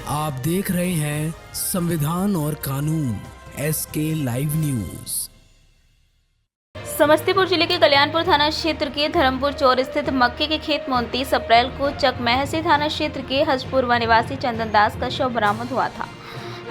आप देख रहे हैं संविधान और कानून SK लाइव न्यूज। समस्तीपुर जिले के कल्याणपुर थाना क्षेत्र के धर्मपुर चौर स्थित मक्के के खेत में 29 अप्रैल को चकमहसी थाना क्षेत्र के हजपुरवा निवासी चंदन दास का शव बरामद हुआ था।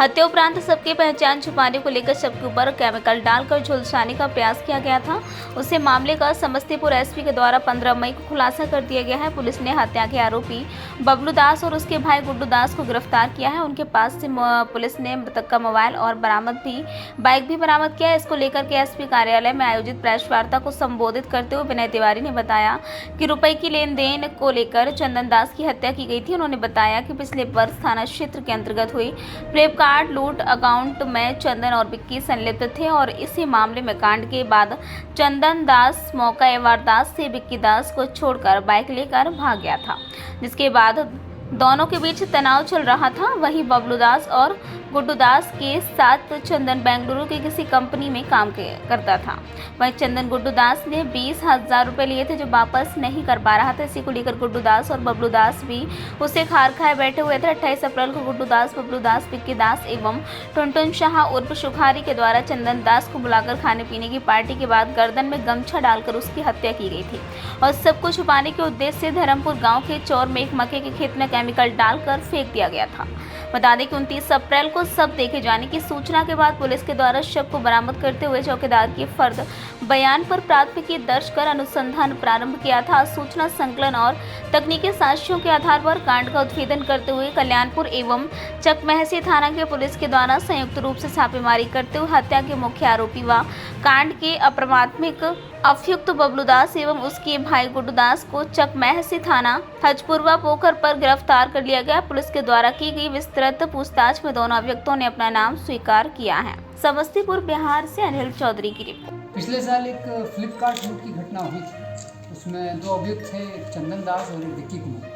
हत्या उपरांत सबकी पहचान छुपाने को लेकर शव के ऊपर केमिकल डालकर झुलसाने का प्रयास किया गया था। उसे मामले का समस्तीपुर एसपी के द्वारा 15 मई को खुलासा कर दिया गया है। पुलिस ने हत्या के आरोपी बबलू दास और उसके भाई गुड्डू दास को गिरफ्तार किया है। उनके पास से पुलिस ने मृतक का मोबाइल और बाइक भी बरामद किया है। इसको लेकर के एसपी कार्यालय में आयोजित प्रेस वार्ता को संबोधित करते हुए विनय तिवारी ने बताया कि रुपए की लेन देन को लेकर चंदन दास की हत्या की गई थी। उन्होंने बताया कि पिछले वर्ष थाना क्षेत्र के अंतर्गत हुई फ्लिपकार्ट लूट अकाउंट में चंदन और विक्की संलिप्त थे और इसी मामले में कांड के बाद चंदन दास मौका वारदात से विक्की दास को छोड़कर बाइक लेकर भाग गया था, जिसके बाद दोनों के बीच तनाव चल रहा था। वहीं बबलू दास और गुड्डू दास के साथ चंदन बेंगलुरु की किसी कंपनी में काम करता था। वहीं चंदन गुड्डू दास ने 20,000 रुपए लिए थे जो वापस नहीं कर पा रहा था। इसी को लेकर गुड्डू दास और बबलू दास भी उसे खार खाए बैठे हुए थे। 28 अप्रैल को गुड्डू दास, बबलू दास, विक्की दास एवं टुनटुन शाह उर्फ सुखारी के द्वारा चंदन दास को बुलाकर खाने पीने की पार्टी के बाद गर्दन में गमछा डालकर उसकी हत्या की गई थी और सबको छुपाने के उद्देश्य से धर्मपुर गाँव के चौर में एक मक्के के खेत में केमिकल डालकर फेंक दिया गया था। बता दें कि 29 अप्रैल को सब देखे जाने की सूचना के बाद पुलिस के द्वारा शव को बरामद करते हुए चौकीदार के फर्द बयान पर प्राथमिकी दर्ज कर अनुसंधान प्रारंभ किया था। सूचना संकलन और तकनीकी साक्ष्यों के आधार पर कांड का उद्भेदन करते हुए कल्याणपुर एवं चकमहसी थाना के पुलिस के द्वारा संयुक्त रूप से छापेमारी करते हुए हत्या के मुख्य आरोपी व कांड के अप्राथमिक अभियुक्त बबलू दास एवं उसके भाई गुड्डू दास को चकमहसी थाना हजपुरवा पोखर पर गिरफ्तार कर लिया गया। पुलिस के द्वारा की गई विस्तृत पूछताछ में दोनों अभियुक्तों ने अपना नाम स्वीकार किया है। समस्तीपुर बिहार से अनिल चौधरी की रिपोर्ट। पिछले साल एक फ्लिपकार्ट लूट की घटना हुई थी। उसमें दो अभियुक्त थे, एक चंदन दास और एक विक्की कुमार।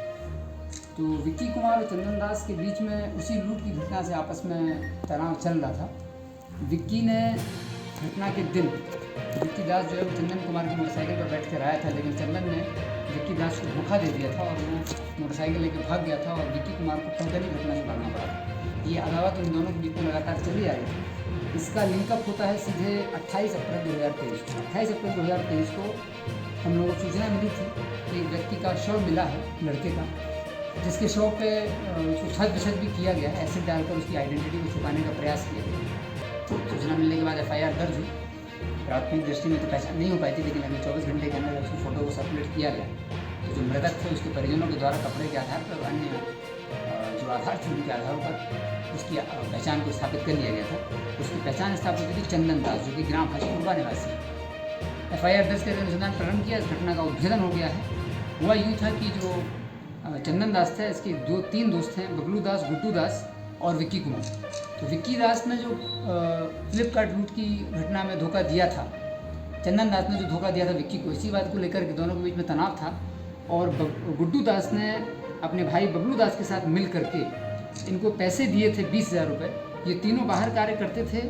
तो विक्की कुमार और चंदन दास के बीच में उसी लूट की घटना से आपस में तनाव चल रहा था। विक्की ने घटना के दिन विक्की दास जो है वो चंदन कुमार की मोटरसाइकिल पर बैठ कर आया था, लेकिन चंदन ने विक्की दास को धोखा दे दिया था और वो मोटरसाइकिल लेकर भाग गया था और विक्की कुमार को टोटली घटना से भागना पड़ा। ये अदावत उन दोनों के बीच में लगातार चली आ रही थी। इसका लिंकअप होता है सीधे 28 अप्रैल 2023 को। 28 अप्रैल 2023 को हम लोगों को सूचना मिली थी कि एक व्यक्ति का शव मिला है, लड़के का, जिसके शव पे उसको छद भी किया गया है। एसिड डालकर उसकी आइडेंटिटी को छुपाने का प्रयास किया गया। सूचना मिलने के बाद FIR दर्ज हुई। प्राथमिक दृष्टि में तो पहचान नहीं हो पाई थी, लेकिन अभी 24 घंटे के अंदर उसकी फ़ोटो को सर्कुलेट किया गया। तो जो मृतक थे उसके परिजनों के द्वारा कपड़े के आधार पर अन्य जो आधार थे उनके आधारों पर उसकी पहचान को स्थापित कर लिया गया था। उसकी पहचान स्थापित हुई थी चंदन दास, जो कि ग्राम हजपुरवा निवासी है। FIR दर्ज करके अनुसंधान प्रारंभ किया। इस घटना का उद्भेदन हो गया है। हुआ यूँ था कि जो चंदन दास था, इसके 2-3 दोस्त हैं, बबलू दास, गुड्डू दास और विक्की कुमार। तो विक्की दास ने जो फ्लिपकार्ट लूट की घटना में धोखा दिया था, चंदन दास ने जो धोखा दिया था विक्की को, इसी बात को लेकर के दोनों के बीच में तनाव था और गुड्डू दास ने अपने भाई बबलू दास के साथ मिल करके इनको पैसे दिए थे 20,000 रुपये। ये तीनों बाहर कार्य करते थे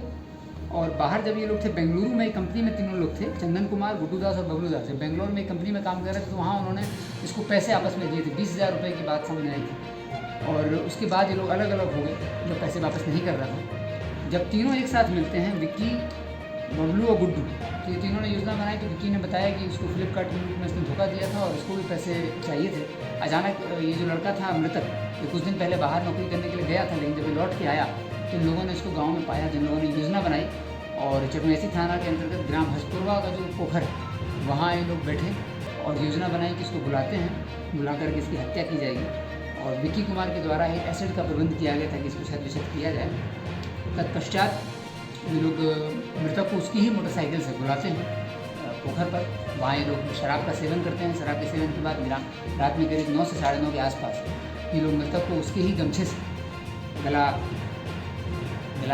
और बाहर जब ये लोग थे बेंगलुरु में एक कंपनी में तीनों लोग थे, चंदन कुमार, गुड्डू दास और बबलू दास। जब बेंगलुरु में एक कंपनी में काम कर रहे थे तो वहाँ उन्होंने इसको पैसे आपस में दिए थे। 20,000 रुपये की बात सामने आई थी और उसके बाद ये लोग अलग अलग हो गए जो पैसे वापस नहीं कर रहा था। जब तीनों एक साथ मिलते हैं, विक्की, बबलू और गुड्डू, तो ये तीनों ने योजना बनाई। तो विक्की ने बताया कि उसको फ्लिपकार्ट लूट में उसने धोखा दिया था और उसको भी पैसे चाहिए थे। अचानक ये जो लड़का था मृतक, ये कुछ दिन पहले बाहर नौकरी करने के लिए गया था, लेकिन जब ये लौट के आया तो इन लोगों ने इसको गाँव में पाया, जिन लोगों ने योजना बनाई और चकमहसी थाना के अंतर्गत ग्राम हजपुरवा का जो पोखर है वहाँ ये लोग बैठे और योजना बनाई कि इसको बुलाते हैं, बुला करके इसकी हत्या की जाएगी। और विक्की कुमार के द्वारा एक एसिड का प्रबंध किया गया था कि इसको छद किया जाए। तत्पश्चात ये लोग मृतक को उसकी ही मोटरसाइकिल से बुलाते हैं पोखर पर। वहाँ ये लोग शराब का सेवन करते हैं। शराब के सेवन के बाद रात में करीब 9 से 9:30 के आसपास ये लोग मृतक को उसके ही गमछे से गला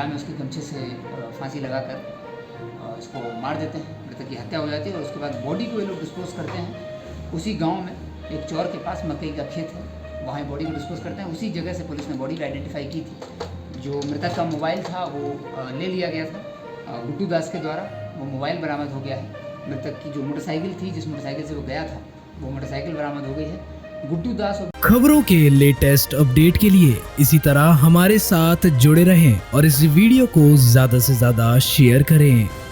में उसके गमछे से फांसी लगाकर इसको मार देते हैं। मृतक की हत्या हो जाती है और उसके बाद बॉडी को ये लोग डिस्पोज करते हैं। उसी गाँव में एक चौर के पास मकई का खेत है, वहाँ बॉडी को डिस्पोज करते हैं। उसी जगह से पुलिस ने बॉडी को आइडेंटिफाई की थी। जो मृतक का मोबाइल था वो ले लिया गया था गुड्डू दास के द्वारा, वो मोबाइल बरामद हो गया है। मृतक की जो मोटरसाइकिल थी, जिस मोटरसाइकिल से वो गया था, वो मोटरसाइकिल बरामद हो गई है। गुड्डू दास और खबरों के लेटेस्ट अपडेट के लिए इसी तरह हमारे साथ जुड़े रहें और इस वीडियो को ज्यादा से ज्यादा शेयर करें।